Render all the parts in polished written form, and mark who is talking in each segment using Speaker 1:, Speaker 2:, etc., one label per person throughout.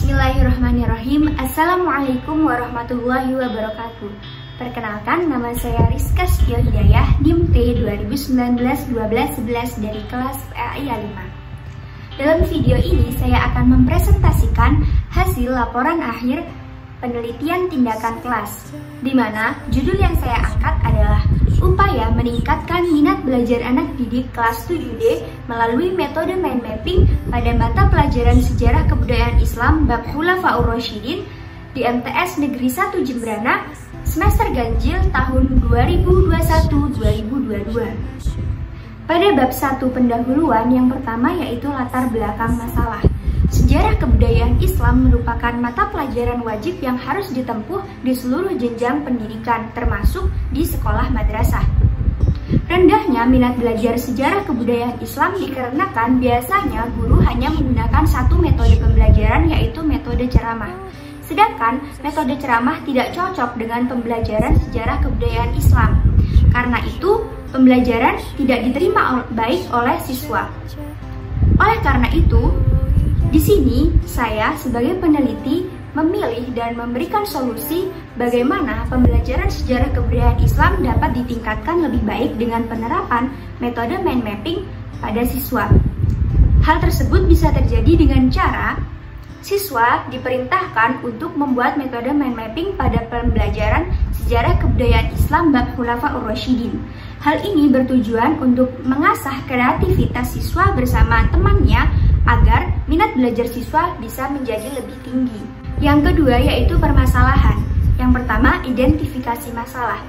Speaker 1: Bismillahirrahmanirrahim. Assalamualaikum warahmatullahi wabarakatuh. Perkenalkan, nama saya Rizka Setio Hidayah, NIM T 2019-12-11 dari kelas PAI A5. Dalam video ini saya akan mempresentasikan hasil laporan akhir penelitian tindakan kelas, di mana judul yang saya angkat adalah upaya meningkatkan minat belajar anak didik kelas 7D melalui metode mind mapping pada mata pelajaran sejarah kebudayaan Islam bab Khulafaur Rasyidin di MTS Negeri 1 Jembrana semester ganjil tahun 2021-2022. Pada bab 1 pendahuluan yang pertama yaitu latar belakang masalah. Sejarah kebudayaan Islam merupakan mata pelajaran wajib yang harus ditempuh di seluruh jenjang pendidikan, termasuk di sekolah madrasah. Rendahnya minat belajar sejarah kebudayaan Islam dikarenakan biasanya guru hanya menggunakan satu metode pembelajaran, yaitu metode ceramah. Sedangkan metode ceramah tidak cocok dengan pembelajaran sejarah kebudayaan Islam. Karena itu, pembelajaran tidak diterima baik oleh siswa. Oleh karena itu, di sini, saya sebagai peneliti memilih dan memberikan solusi bagaimana pembelajaran sejarah kebudayaan Islam dapat ditingkatkan lebih baik dengan penerapan metode mind mapping pada siswa. Hal tersebut bisa terjadi dengan cara siswa diperintahkan untuk membuat metode mind mapping pada pembelajaran sejarah kebudayaan Islam bab Khulafaur Rasyidin. Hal ini bertujuan untuk mengasah kreativitas siswa bersama temannya agar minat belajar siswa bisa menjadi lebih tinggi. Yang kedua yaitu permasalahan. Yang pertama, identifikasi masalah.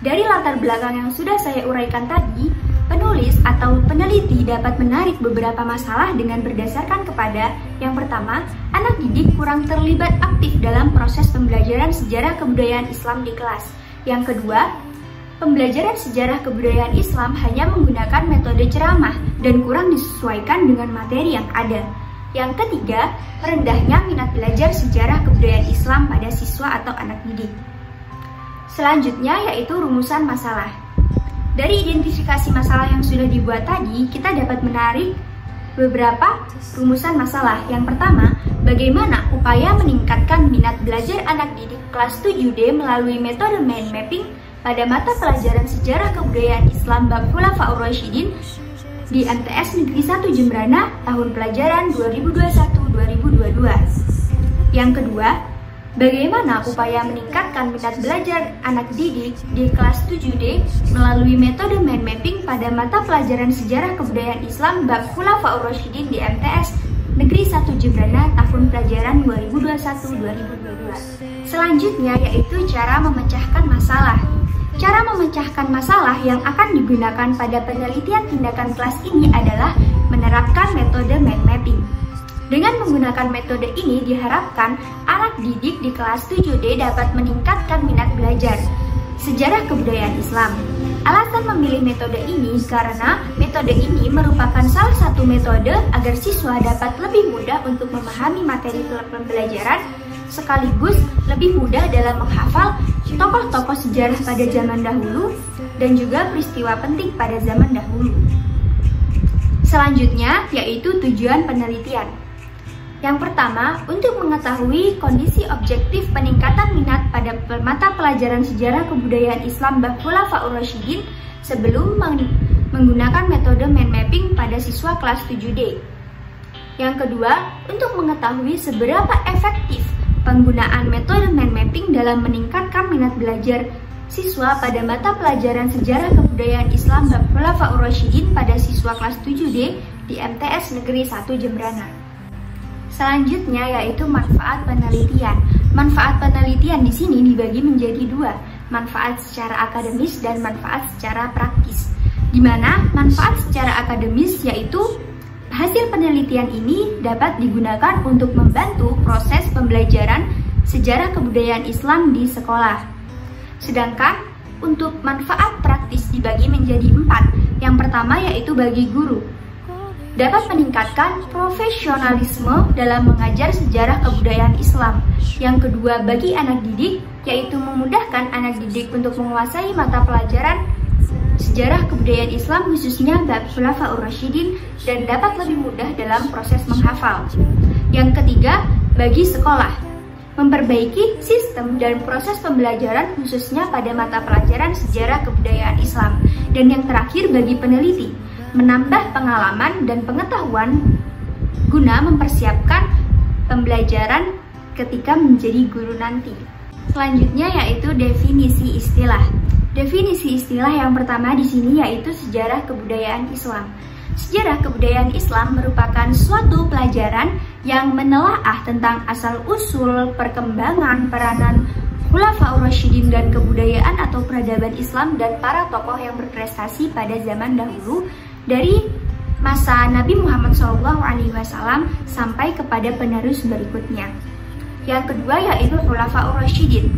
Speaker 1: Dari latar belakang yang sudah saya uraikan tadi, penulis atau peneliti dapat menarik beberapa masalah dengan berdasarkan kepada yang pertama, anak didik kurang terlibat aktif dalam proses pembelajaran sejarah kebudayaan Islam di kelas. Yang kedua, pembelajaran sejarah kebudayaan Islam hanya menggunakan metode ceramah dan kurang disesuaikan dengan materi yang ada. Yang ketiga, rendahnya minat belajar sejarah kebudayaan Islam pada siswa atau anak didik. Selanjutnya yaitu rumusan masalah. Dari identifikasi masalah yang sudah dibuat tadi, kita dapat menarik beberapa rumusan masalah. Yang pertama, bagaimana upaya meningkatkan minat belajar anak didik kelas 7D melalui metode mind mapping pada mata pelajaran sejarah kebudayaan Islam bab Khulafaur Rasyidin di MTS Negeri 1 Jembrana tahun pelajaran 2021-2022. Yang kedua, bagaimana upaya meningkatkan minat belajar anak didik di kelas 7D melalui metode mind mapping pada mata pelajaran sejarah kebudayaan Islam bab Khulafaur Rasyidin di MTS Negeri 1 Jembrana tahun pelajaran 2021-2022. Selanjutnya yaitu cara memecahkan masalah. Cara memecahkan masalah yang akan digunakan pada penelitian tindakan kelas ini adalah menerapkan metode mind mapping. Dengan menggunakan metode ini diharapkan anak didik di kelas 7D dapat meningkatkan minat belajar sejarah kebudayaan Islam. Alasan memilih metode ini karena metode ini merupakan salah satu metode agar siswa dapat lebih mudah untuk memahami materi pembelajaran sekaligus lebih mudah dalam menghafal tokoh-tokoh sejarah pada zaman dahulu dan juga peristiwa penting pada zaman dahulu. Selanjutnya yaitu tujuan penelitian. Yang pertama, untuk mengetahui kondisi objektif peningkatan minat pada mata pelajaran sejarah kebudayaan Islam bab Khulafaur Rasyidin sebelum menggunakan metode mind mapping pada siswa kelas 7D. Yang kedua, untuk mengetahui seberapa efektif penggunaan metode mind mapping dalam meningkatkan minat belajar siswa pada mata pelajaran sejarah kebudayaan Islam bab Khulafaur Rasyidin pada siswa kelas 7D di MTS Negeri 1 Jembrana. Selanjutnya yaitu manfaat penelitian. Manfaat penelitian di sini dibagi menjadi dua, manfaat secara akademis dan manfaat secara praktis. Di mana manfaat secara akademis yaitu hasil penelitian ini dapat digunakan untuk membantu proses pembelajaran sejarah kebudayaan Islam di sekolah. Sedangkan untuk manfaat praktis dibagi menjadi 4. Yang pertama yaitu bagi guru. Dapat meningkatkan profesionalisme dalam mengajar sejarah kebudayaan Islam. Yang kedua bagi anak didik yaitu memudahkan anak didik untuk menguasai mata pelajaran sejarah kebudayaan Islam khususnya bab Khulafaur Rasyidin dan dapat lebih mudah dalam proses menghafal. Yang ketiga, bagi sekolah, memperbaiki sistem dan proses pembelajaran khususnya pada mata pelajaran sejarah kebudayaan Islam, dan yang terakhir bagi peneliti, menambah pengalaman dan pengetahuan guna mempersiapkan pembelajaran ketika menjadi guru nanti. Selanjutnya yaitu definisi istilah. Definisi istilah yang pertama di sini yaitu sejarah kebudayaan Islam. Sejarah kebudayaan Islam merupakan suatu pelajaran yang menelaah tentang asal-usul, perkembangan, peranan Khulafaur Rasyidin dan kebudayaan atau peradaban Islam dan para tokoh yang berprestasi pada zaman dahulu dari masa Nabi Muhammad SAW sampai kepada penerus berikutnya. Yang kedua yaitu Khulafaur Rasyidin.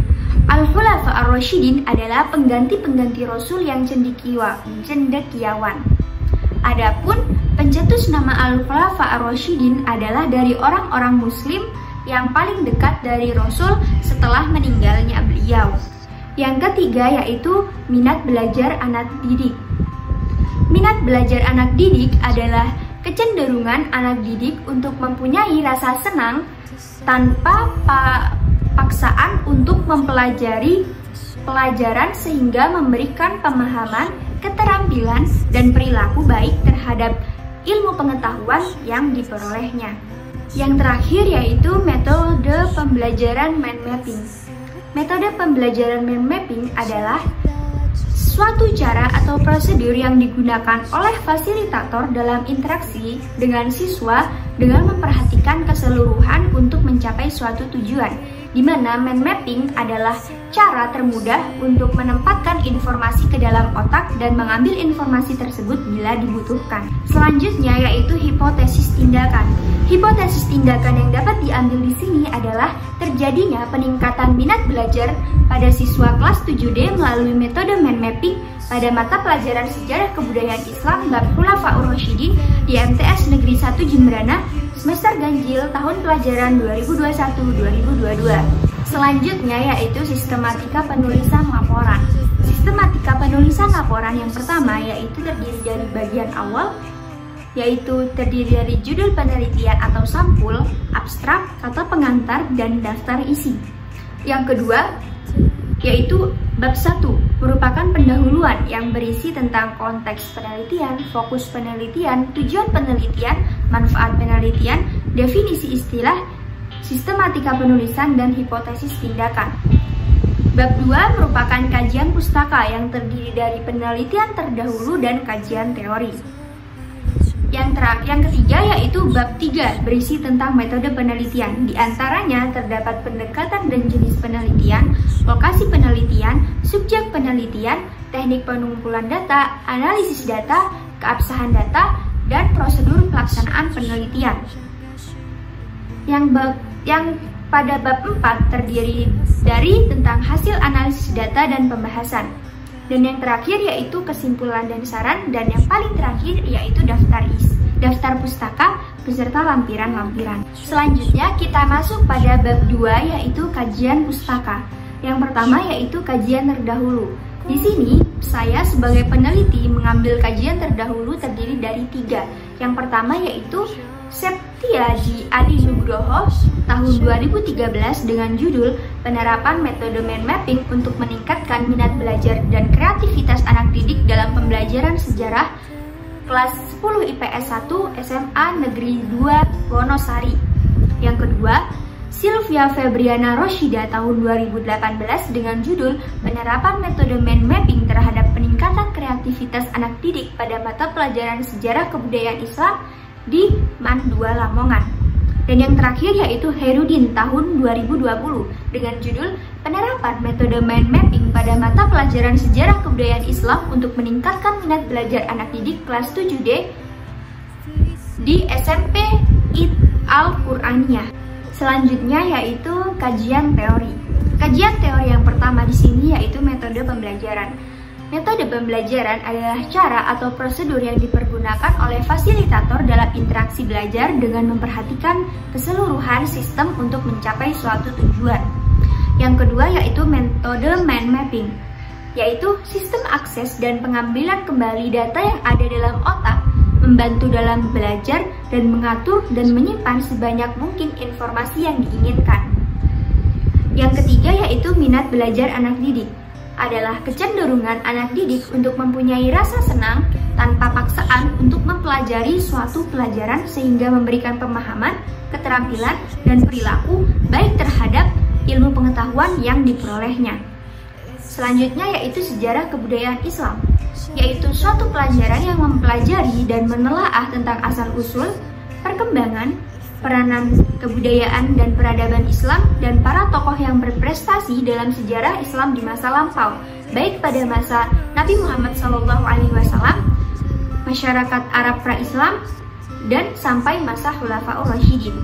Speaker 1: Al-Khulafaur Rasyidin adalah pengganti-pengganti Rasul yang cendekiawan. Adapun pencetus nama Al-Khulafaur Rasyidin adalah dari orang-orang Muslim yang paling dekat dari Rasul setelah meninggalnya beliau. Yang ketiga yaitu minat belajar anak didik. Minat belajar anak didik adalah kecenderungan anak didik untuk mempunyai rasa senang tanpa paksaan untuk mempelajari pelajaran sehingga memberikan pemahaman, keterampilan, dan perilaku baik terhadap ilmu pengetahuan yang diperolehnya. Yang terakhir yaitu metode pembelajaran mind mapping. Metode pembelajaran mind mapping adalah suatu cara atau prosedur yang digunakan oleh fasilitator dalam interaksi dengan siswa dengan memperhatikan keseluruhan untuk mencapai suatu tujuan, di mana mind mapping adalah cara termudah untuk menempatkan informasi ke dalam otak dan mengambil informasi tersebut bila dibutuhkan. Selanjutnya yaitu hipotesis tindakan. Hipotesis tindakan yang dapat diambil di sini adalah terjadinya peningkatan minat belajar pada siswa kelas 7D melalui metode mind mapping pada mata pelajaran sejarah kebudayaan Islam bab Khulafaur Rasyidin di MTS Negeri 1 Jembrana semester ganjil tahun pelajaran 2021-2022. Selanjutnya yaitu sistematika penulisan laporan. Sistematika penulisan laporan yang pertama yaitu terdiri dari bagian awal, yaitu terdiri dari judul penelitian atau sampul, abstrak, kata pengantar, dan daftar isi. Yang kedua yaitu bab 1, merupakan pendahuluan yang berisi tentang konteks penelitian, fokus penelitian, tujuan penelitian, manfaat penelitian, definisi istilah, sistematika penulisan, dan hipotesis tindakan. Bab 2 merupakan kajian pustaka yang terdiri dari penelitian terdahulu dan kajian teori. Yang ketiga yaitu bab 3 berisi tentang metode penelitian. Di antaranya terdapat pendekatan dan jenis penelitian, lokasi penelitian, subjek penelitian, teknik pengumpulan data, analisis data, keabsahan data, dan prosedur pelaksanaan penelitian. Yang pada bab 4 terdiri dari tentang hasil analisis data dan pembahasan. Dan yang terakhir yaitu kesimpulan dan saran, dan yang paling terakhir yaitu daftar pustaka beserta lampiran-lampiran. Selanjutnya kita masuk pada bab 2 yaitu kajian pustaka. Yang pertama yaitu kajian terdahulu. Di sini saya sebagai peneliti mengambil kajian terdahulu terdiri dari 3. Yang pertama yaitu Septiadi Adi Nugroho tahun 2013 dengan judul Penerapan Metode Mind Mapping untuk Meningkatkan Minat Belajar dan Kreativitas Anak Didik dalam Pembelajaran Sejarah kelas 10 IPS 1 SMA Negeri 2 Wonosari. Yang kedua, Sylvia Febriana Roshida tahun 2018 dengan judul Penerapan Metode Mind Mapping terhadap Peningkatan Kreativitas Anak Didik pada Mata Pelajaran Sejarah Kebudayaan Islam di MAN 2 Lamongan. Dan yang terakhir yaitu Herudin tahun 2020 dengan judul Penerapan Metode Mind Mapping pada Mata Pelajaran Sejarah Kebudayaan Islam untuk Meningkatkan Minat Belajar Anak Didik kelas 7D di SMP Al-Qur'aniyah. Selanjutnya yaitu kajian teori. Kajian teori yang pertama di sini yaitu metode pembelajaran. Metode pembelajaran adalah cara atau prosedur yang dipergunakan oleh fasilitator dalam interaksi belajar dengan memperhatikan keseluruhan sistem untuk mencapai suatu tujuan. Yang kedua yaitu metode mind mapping, yaitu sistem akses dan pengambilan kembali data yang ada dalam otak membantu dalam belajar, dan mengatur dan menyimpan sebanyak mungkin informasi yang diinginkan. Yang ketiga yaitu minat belajar anak didik. Adalah kecenderungan anak didik untuk mempunyai rasa senang tanpa paksaan untuk mempelajari suatu pelajaran sehingga memberikan pemahaman, keterampilan, dan perilaku baik terhadap ilmu pengetahuan yang diperolehnya. Selanjutnya yaitu sejarah kebudayaan Islam, yaitu suatu pelajaran yang mempelajari dan menelaah tentang asal-usul, perkembangan, peranan kebudayaan dan peradaban Islam dan para tokoh yang berprestasi dalam sejarah Islam di masa lampau, baik pada masa Nabi Muhammad SAW, masyarakat Arab pra-Islam, dan sampai masa Khulafaur Rasyidin.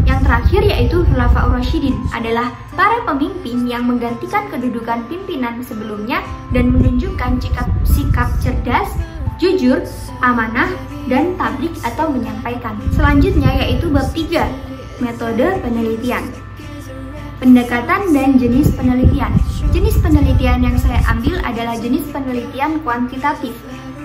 Speaker 1: Yang terakhir yaitu Khulafaur Rasyidin adalah para pemimpin yang menggantikan kedudukan pimpinan sebelumnya dan menunjukkan sikap cerdas, jujur, amanah, dan tablik atau menyampaikan. Selanjutnya yaitu bab 3, metode penelitian. Pendekatan dan jenis penelitian. Jenis penelitian yang saya ambil adalah jenis penelitian kuantitatif.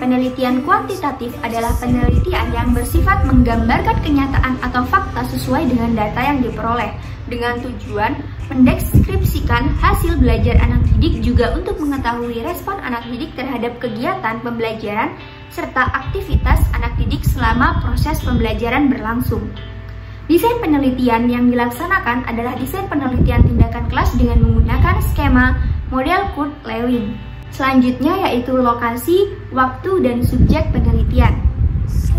Speaker 1: Penelitian kuantitatif adalah penelitian yang bersifat menggambarkan kenyataan atau fakta sesuai dengan data yang diperoleh, dengan tujuan mendeskripsikan hasil belajar anak didik, juga untuk mengetahui respon anak didik terhadap kegiatan pembelajaran serta aktivitas anak didik selama proses pembelajaran berlangsung. Desain penelitian yang dilaksanakan adalah desain penelitian tindakan kelas dengan menggunakan skema model Kurt-Lewin. Selanjutnya yaitu lokasi, waktu, dan subjek penelitian.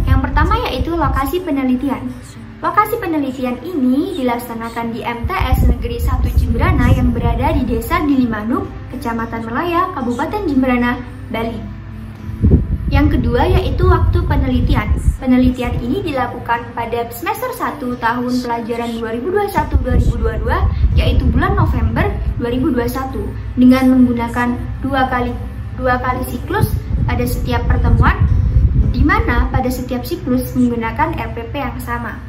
Speaker 1: Yang pertama yaitu lokasi penelitian. Lokasi penelitian ini dilaksanakan di MTS Negeri 1 Jemberana yang berada di Desa Dilimanuk, Kecamatan Melaya, Kabupaten Jemberana, Bali. Yang kedua yaitu waktu penelitian. Penelitian ini dilakukan pada semester 1 tahun pelajaran 2021-2022 yaitu bulan November 2021 dengan menggunakan dua kali siklus pada setiap pertemuan, di mana pada setiap siklus menggunakan RPP yang sama.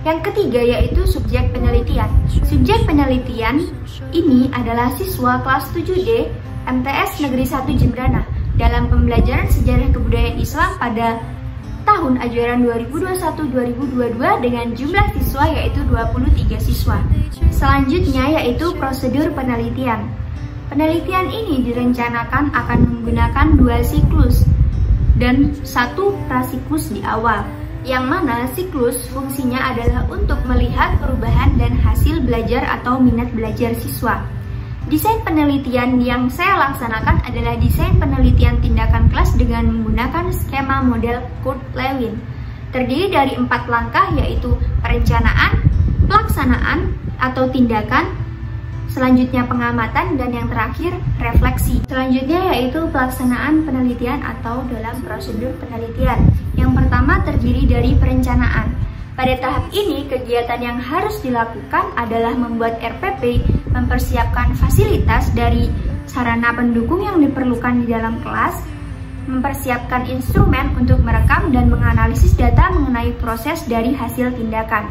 Speaker 1: Yang ketiga yaitu subjek penelitian. Subjek penelitian ini adalah siswa kelas 7D MTS Negeri 1 Jemberana dalam pembelajaran sejarah kebudayaan Islam pada tahun ajaran 2021-2022 dengan jumlah siswa yaitu 23 siswa. Selanjutnya yaitu prosedur penelitian. Penelitian ini direncanakan akan menggunakan 2 siklus dan 1 prasiklus di awal, yang mana siklus fungsinya adalah untuk melihat perubahan dan hasil belajar atau minat belajar siswa. Desain penelitian yang saya laksanakan adalah desain penelitian tindakan kelas dengan menggunakan skema model Kurt-Lewin. Terdiri dari 4 langkah yaitu perencanaan, pelaksanaan atau tindakan, selanjutnya pengamatan, dan yang terakhir refleksi. Selanjutnya yaitu pelaksanaan penelitian atau dalam prosedur penelitian. Yang pertama terdiri dari perencanaan. Pada tahap ini, kegiatan yang harus dilakukan adalah membuat RPP, mempersiapkan fasilitas dari sarana pendukung yang diperlukan di dalam kelas, mempersiapkan instrumen untuk merekam dan menganalisis data mengenai proses dari hasil tindakan.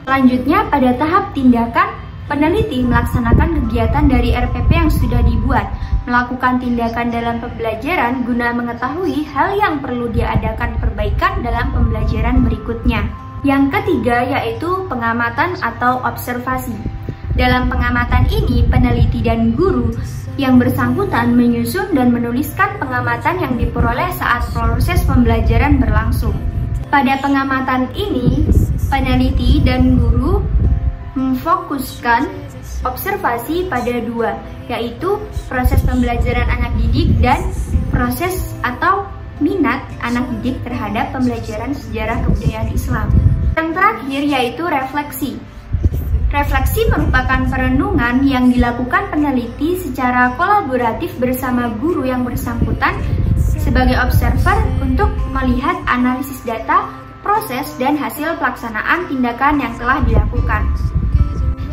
Speaker 1: Selanjutnya, pada tahap tindakan, peneliti melaksanakan kegiatan dari RPP yang sudah dibuat, melakukan tindakan dalam pembelajaran guna mengetahui hal yang perlu diadakan perbaikan dalam pembelajaran berikutnya. Yang ketiga yaitu pengamatan atau observasi. Dalam pengamatan ini, peneliti dan guru yang bersangkutan menyusun dan menuliskan pengamatan yang diperoleh saat proses pembelajaran berlangsung. Pada pengamatan ini, peneliti dan guru memfokuskan observasi pada 2, yaitu proses pembelajaran anak didik dan proses atau minat anak didik terhadap pembelajaran sejarah kebudayaan Islam. Yang terakhir yaitu refleksi. Refleksi merupakan perenungan yang dilakukan peneliti secara kolaboratif bersama guru yang bersangkutan sebagai observer untuk melihat analisis data, proses, dan hasil pelaksanaan tindakan yang telah dilakukan.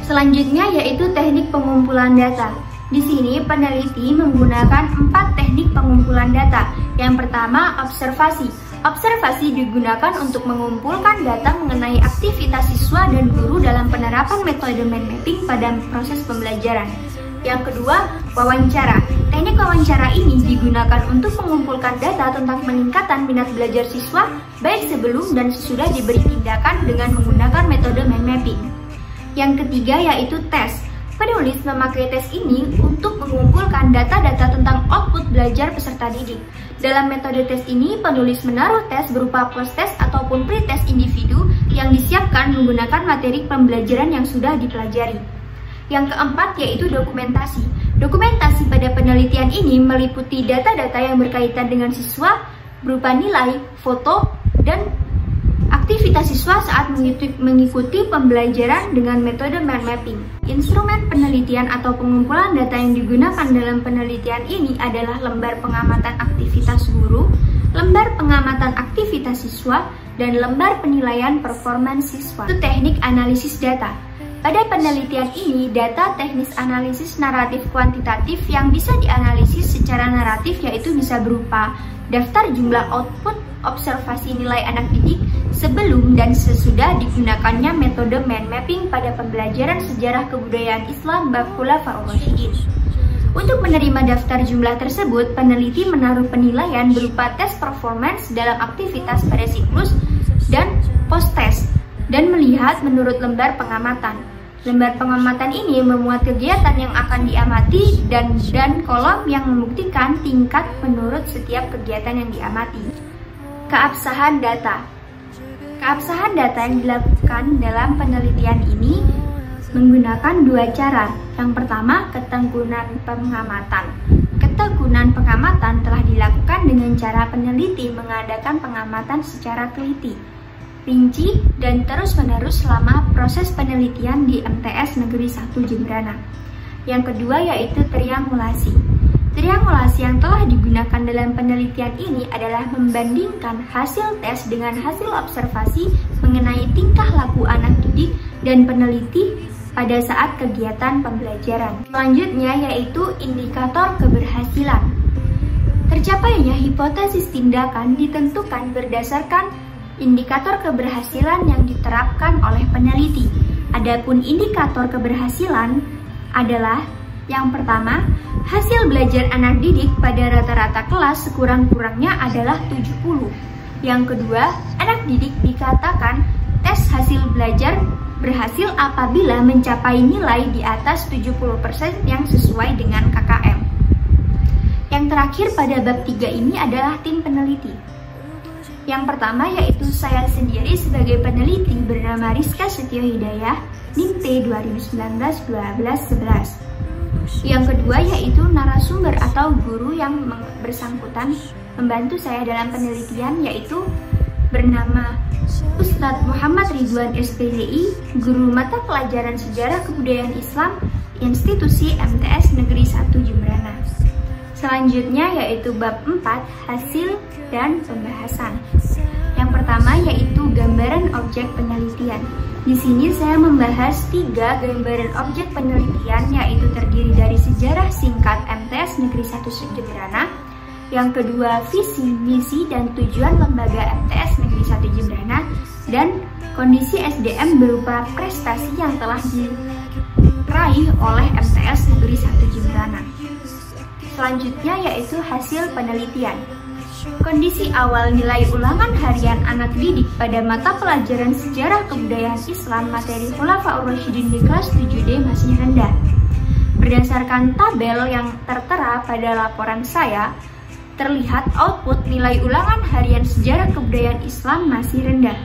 Speaker 1: Selanjutnya yaitu teknik pengumpulan data. Di sini peneliti menggunakan 4 teknik pengumpulan data. Yang pertama, observasi. Observasi digunakan untuk mengumpulkan data mengenai aktivitas siswa dan guru dalam penerapan metode mind mapping pada proses pembelajaran. Yang kedua, wawancara. Teknik wawancara ini digunakan untuk mengumpulkan data tentang peningkatan minat belajar siswa baik sebelum dan sesudah diberi tindakan dengan menggunakan metode mind mapping. Yang ketiga yaitu tes. Penulis memakai tes ini untuk mengumpulkan data-data tentang output belajar peserta didik. Dalam metode tes ini, penulis menaruh tes berupa post-test ataupun pre-test individu yang disiapkan menggunakan materi pembelajaran yang sudah dipelajari. Yang keempat yaitu dokumentasi. Dokumentasi pada penelitian ini meliputi data-data yang berkaitan dengan siswa berupa nilai, foto, dan aktivitas siswa saat mengikuti pembelajaran dengan metode mind mapping. Instrumen penelitian atau pengumpulan data yang digunakan dalam penelitian ini adalah lembar pengamatan aktivitas guru, lembar pengamatan aktivitas siswa, dan lembar penilaian performance siswa. Itu teknik analisis data. Pada penelitian ini, data teknis analisis naratif kuantitatif yang bisa dianalisis secara naratif yaitu bisa berupa daftar jumlah output observasi nilai anak didik sebelum dan sesudah digunakannya metode mind mapping pada pembelajaran sejarah kebudayaan Islam bab Khulafaur Rasyidin. Untuk menerima daftar jumlah tersebut, peneliti menaruh penilaian berupa tes performance dalam aktivitas pada siklus dan post-test dan melihat menurut lembar pengamatan. Lembar pengamatan ini memuat kegiatan yang akan diamati dan kolom yang membuktikan tingkat menurut setiap kegiatan yang diamati. Keabsahan data. Keabsahan data yang dilakukan dalam penelitian ini menggunakan dua cara. Yang pertama, ketekunan pengamatan. Ketekunan pengamatan telah dilakukan dengan cara peneliti mengadakan pengamatan secara teliti, rinci, dan terus-menerus selama proses penelitian di MTS Negeri 1 Jemberana. Yang kedua yaitu triangulasi. Triangulasi yang telah digunakan dalam penelitian ini adalah membandingkan hasil tes dengan hasil observasi mengenai tingkah laku anak didik dan peneliti pada saat kegiatan pembelajaran. Selanjutnya yaitu indikator keberhasilan. Tercapainya hipotesis tindakan ditentukan berdasarkan indikator keberhasilan yang diterapkan oleh peneliti. Adapun indikator keberhasilan adalah yang pertama, hasil belajar anak didik pada rata-rata kelas sekurang-kurangnya adalah 70. Yang kedua, anak didik dikatakan tes hasil belajar berhasil apabila mencapai nilai di atas 70% yang sesuai dengan KKM. Yang terakhir pada bab 3 ini adalah tim peneliti. Yang pertama yaitu saya sendiri sebagai peneliti bernama Rizka Setio Hidayah, NIM P 2019-12-11. Yang kedua yaitu narasumber atau guru yang bersangkutan membantu saya dalam penelitian yaitu bernama Ustadz Muhammad Ridwan SPDI, guru mata pelajaran sejarah kebudayaan Islam, institusi MTS Negeri 1 Jemberana. Selanjutnya yaitu bab 4, hasil dan pembahasan. Yang pertama yaitu gambaran objek penelitian. Di sini saya membahas 3 gambaran objek penelitian yaitu terdiri dari sejarah singkat MTS Negeri 1 Jemberana. Yang kedua visi, misi, dan tujuan lembaga MTS Negeri 1 Jemberana. Dan kondisi SDM berupa prestasi yang telah diraih oleh MTS Negeri 1 Jemberana. Selanjutnya yaitu hasil penelitian. Kondisi awal nilai ulangan harian anak didik pada mata pelajaran sejarah kebudayaan Islam materi Khulafaur Rasyidin di kelas 7D masih rendah. Berdasarkan tabel yang tertera pada laporan saya, terlihat output nilai ulangan harian sejarah kebudayaan Islam masih rendah.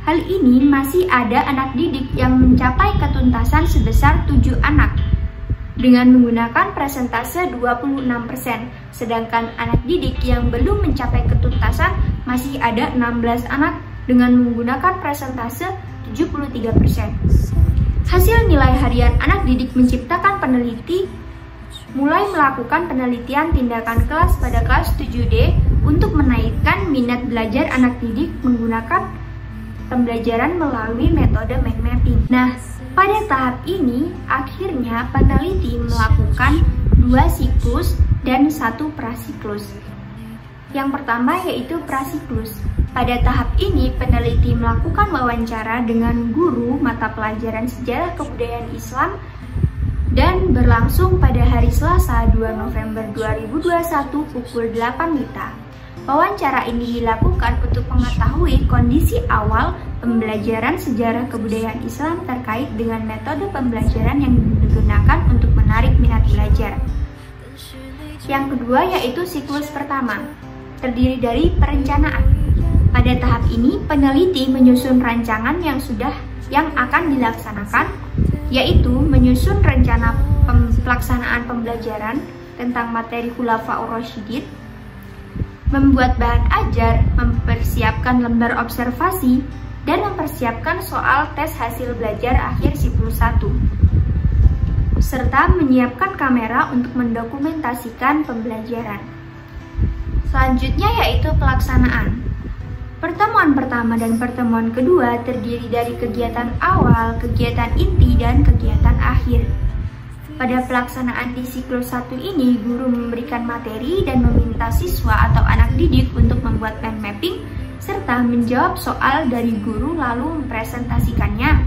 Speaker 1: Hal ini masih ada anak didik yang mencapai ketuntasan sebesar 7 anak dengan menggunakan persentase 26%, sedangkan anak didik yang belum mencapai ketuntasan masih ada 16 anak dengan menggunakan persentase 73%. Hasil nilai harian anak didik menciptakan peneliti mulai melakukan penelitian tindakan kelas pada kelas 7D untuk menaikkan minat belajar anak didik menggunakan pembelajaran melalui metode mind mapping. Nah, pada tahap ini, akhirnya peneliti melakukan 2 siklus dan 1 prasiklus. Yang pertama yaitu prasiklus. Pada tahap ini, peneliti melakukan wawancara dengan guru mata pelajaran sejarah kebudayaan Islam dan berlangsung pada hari Selasa 2 November 2021 pukul 8 WITA. Wawancara ini dilakukan untuk mengetahui kondisi awal pembelajaran sejarah kebudayaan Islam terkait dengan metode pembelajaran yang digunakan untuk menarik minat belajar. Yang kedua yaitu siklus pertama, terdiri dari perencanaan. Pada tahap ini, peneliti menyusun rancangan yang akan dilaksanakan, yaitu menyusun rencana pelaksanaan pembelajaran tentang materi Khulafaur Rasyidin, membuat bahan ajar, mempersiapkan lembar observasi, dan mempersiapkan soal tes hasil belajar akhir siklus 1, serta menyiapkan kamera untuk mendokumentasikan pembelajaran. Selanjutnya yaitu pelaksanaan. Pertemuan pertama dan pertemuan kedua terdiri dari kegiatan awal, kegiatan inti, dan kegiatan akhir. Pada pelaksanaan di siklus 1 ini, guru memberikan materi dan meminta siswa atau anak didik untuk membuat mind mapping serta menjawab soal dari guru lalu mempresentasikannya.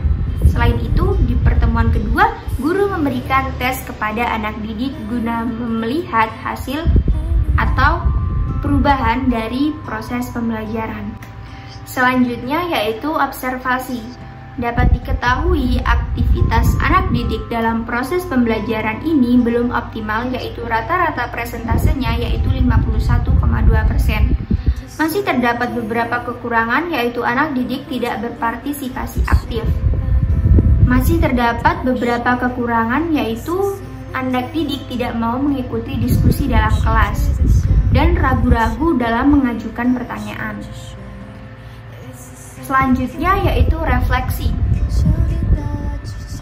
Speaker 1: Selain itu, di pertemuan kedua, guru memberikan tes kepada anak didik guna melihat hasil atau perubahan dari proses pembelajaran. Selanjutnya yaitu observasi. Dapat diketahui aktivitas anak didik dalam proses pembelajaran ini belum optimal, yaitu rata-rata presentasenya yaitu 51,2%. Masih terdapat beberapa kekurangan, yaitu anak didik tidak berpartisipasi aktif. Masih terdapat beberapa kekurangan, yaitu anak didik tidak mau mengikuti diskusi dalam kelas dan ragu-ragu dalam mengajukan pertanyaan. Selanjutnya yaitu refleksi.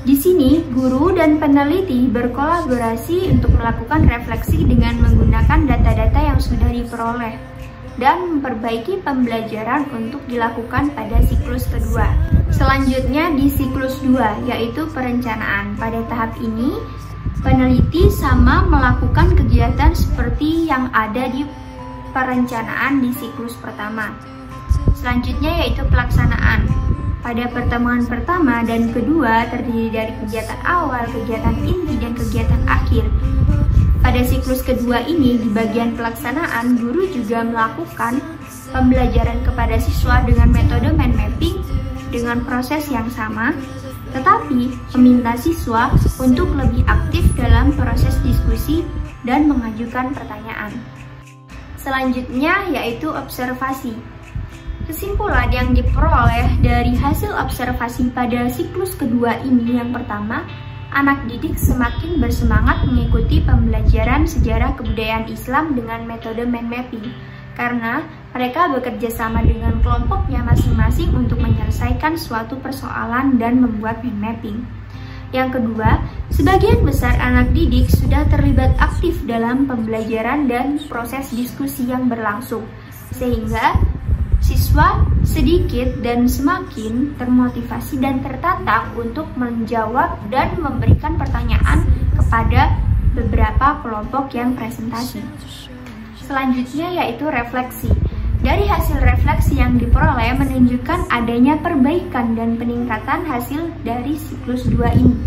Speaker 1: Di sini, guru dan peneliti berkolaborasi untuk melakukan refleksi dengan menggunakan data-data yang sudah diperoleh dan memperbaiki pembelajaran untuk dilakukan pada siklus kedua. Selanjutnya di siklus 2 yaitu perencanaan. Pada tahap ini, peneliti sama melakukan kegiatan seperti yang ada di perencanaan di siklus pertama. Selanjutnya yaitu pelaksanaan. Pada pertemuan pertama dan kedua terdiri dari kegiatan awal, kegiatan inti, dan kegiatan akhir. Pada siklus kedua ini, di bagian pelaksanaan, guru juga melakukan pembelajaran kepada siswa dengan metode mind mapping dengan proses yang sama, tetapi meminta siswa untuk lebih aktif dalam proses diskusi dan mengajukan pertanyaan. Selanjutnya yaitu observasi. Kesimpulan yang diperoleh dari hasil observasi pada siklus kedua ini, yang pertama, anak didik semakin bersemangat mengikuti pembelajaran sejarah kebudayaan Islam dengan metode mind mapping, karena mereka bekerja sama dengan kelompoknya masing-masing untuk menyelesaikan suatu persoalan dan membuat mind mapping. Yang kedua, sebagian besar anak didik sudah terlibat aktif dalam pembelajaran dan proses diskusi yang berlangsung, sehingga siswa sedikit dan semakin termotivasi dan tertantang untuk menjawab dan memberikan pertanyaan kepada beberapa kelompok yang presentasi. Selanjutnya yaitu refleksi. Dari hasil refleksi yang diperoleh menunjukkan adanya perbaikan dan peningkatan hasil dari siklus 2 ini.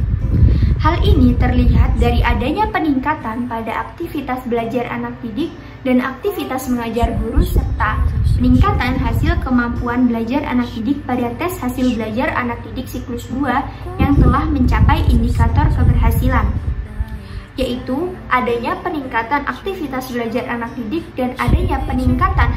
Speaker 1: Hal ini terlihat dari adanya peningkatan pada aktivitas belajar anak didik dan aktivitas mengajar guru, serta peningkatan hasil kemampuan belajar anak didik pada tes hasil belajar anak didik siklus 2 yang telah mencapai indikator keberhasilan, yaitu adanya peningkatan aktivitas belajar anak didik dan adanya peningkatan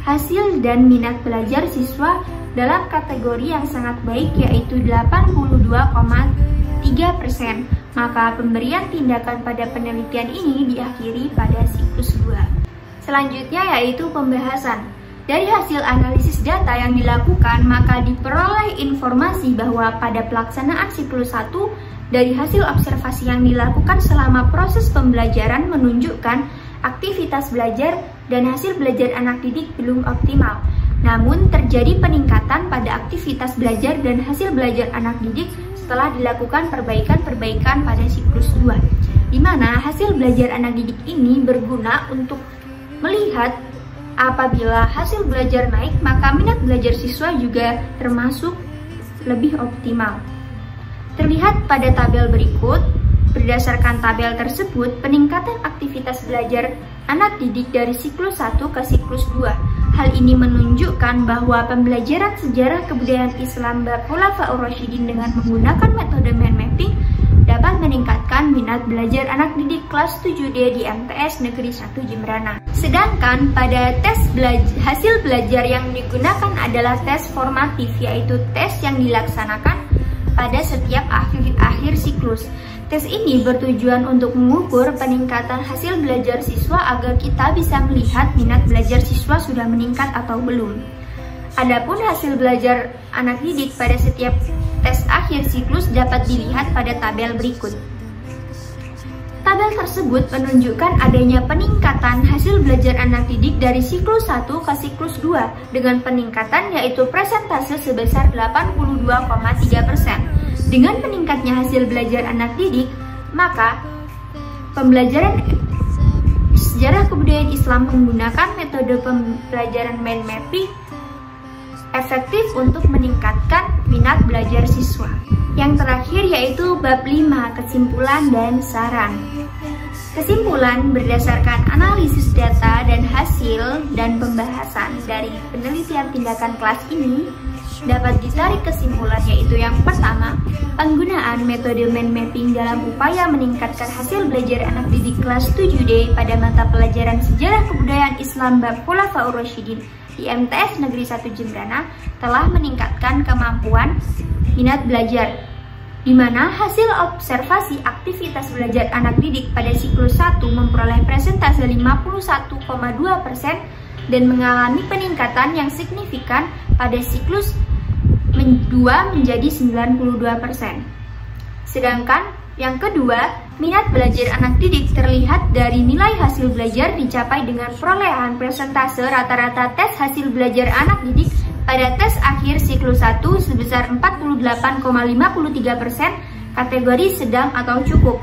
Speaker 1: hasil dan minat belajar siswa dalam kategori yang sangat baik, yaitu 82,3%. Maka pemberian tindakan pada penelitian ini diakhiri pada siklus 2. Selanjutnya yaitu pembahasan. Dari hasil analisis data yang dilakukan, maka diperoleh informasi bahwa pada pelaksanaan siklus 1, dari hasil observasi yang dilakukan selama proses pembelajaran menunjukkan aktivitas belajar dan hasil belajar anak didik belum optimal. Namun terjadi peningkatan pada aktivitas belajar dan hasil belajar anak didik setelah dilakukan perbaikan-perbaikan pada siklus 2, di mana hasil belajar anak didik ini berguna untuk melihat apabila hasil belajar naik, maka minat belajar siswa juga termasuk lebih optimal. Terlihat pada tabel berikut. Berdasarkan tabel tersebut, peningkatan aktivitas belajar anak didik dari siklus 1 ke siklus 2. Hal ini menunjukkan bahwa pembelajaran sejarah kebudayaan Islam bab Khulafaur Rasyidin dengan menggunakan metode mind mapping dapat meningkatkan minat belajar anak didik kelas 7D di MTS Negeri 1 Jembrana. Sedangkan pada hasil belajar yang digunakan adalah tes formatif, yaitu tes yang dilaksanakan pada setiap akhir siklus. Tes ini bertujuan untuk mengukur peningkatan hasil belajar siswa agar kita bisa melihat minat belajar siswa sudah meningkat atau belum. Adapun hasil belajar anak didik pada setiap tes akhir siklus dapat dilihat pada tabel berikut. Tabel tersebut menunjukkan adanya peningkatan hasil belajar anak didik dari siklus 1 ke siklus 2 dengan peningkatan yaitu persentase sebesar 82,3%. Dengan meningkatnya hasil belajar anak didik, maka pembelajaran sejarah kebudayaan Islam menggunakan metode pembelajaran mind mapping efektif untuk meningkatkan minat belajar siswa. Yang terakhir yaitu bab 5, kesimpulan dan saran. Kesimpulan berdasarkan analisis data dan hasil dan pembahasan dari penelitian tindakan kelas ini dapat ditarik kesimpulan yaitu yang pertama, penggunaan metode mind mapping dalam upaya meningkatkan hasil belajar anak didik kelas 7D pada mata pelajaran sejarah kebudayaan Islam bab Khulafaur Rasyidin di MTS Negeri 1 Jembrana telah meningkatkan kemampuan minat belajar, di mana hasil observasi aktivitas belajar anak didik pada siklus 1 memperoleh persentase 51,2% dan mengalami peningkatan yang signifikan pada siklus 2 menjadi 92%. Sedangkan yang kedua, minat belajar anak didik terlihat dari nilai hasil belajar dicapai dengan perolehan persentase rata-rata tes hasil belajar anak didik pada tes akhir siklus 1 sebesar 48,53% kategori sedang atau cukup,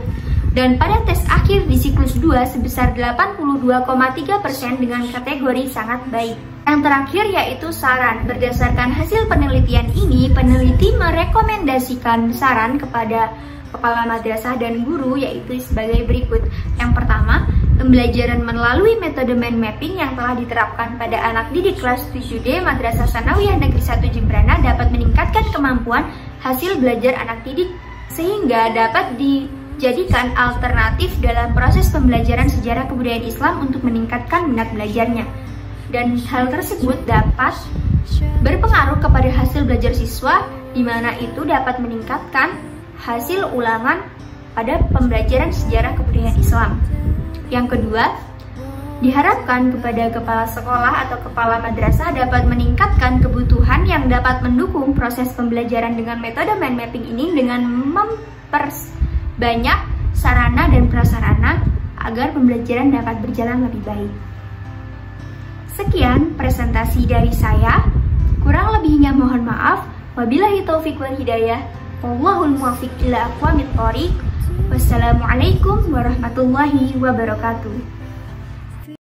Speaker 1: dan pada tes akhir di siklus 2 sebesar 82,3% dengan kategori sangat baik. Yang terakhir yaitu saran. Berdasarkan hasil penelitian ini, peneliti merekomendasikan saran kepada kepala madrasah dan guru yaitu sebagai berikut. Yang pertama, pembelajaran melalui metode mind mapping yang telah diterapkan pada anak didik kelas 7D Madrasah Tsanawiyah Negeri 1 Jembrana dapat meningkatkan kemampuan hasil belajar anak didik sehingga dapat dijadikan alternatif dalam proses pembelajaran sejarah kebudayaan Islam untuk meningkatkan minat belajarnya. Dan hal tersebut dapat berpengaruh kepada hasil belajar siswa, di mana itu dapat meningkatkan hasil ulangan pada pembelajaran sejarah kebudayaan Islam. Yang kedua, diharapkan kepada kepala sekolah atau kepala madrasah dapat meningkatkan kebutuhan yang dapat mendukung proses pembelajaran dengan metode mind mapping ini dengan memperbanyak sarana dan prasarana agar pembelajaran dapat berjalan lebih baik. Sekian presentasi dari saya. Kurang lebihnya mohon maaf. Wabillahi taufiq wal hidayah. Wallahul muwaffiq ila aqwamit thoriq. Wassalamualaikum warahmatullahi wabarakatuh.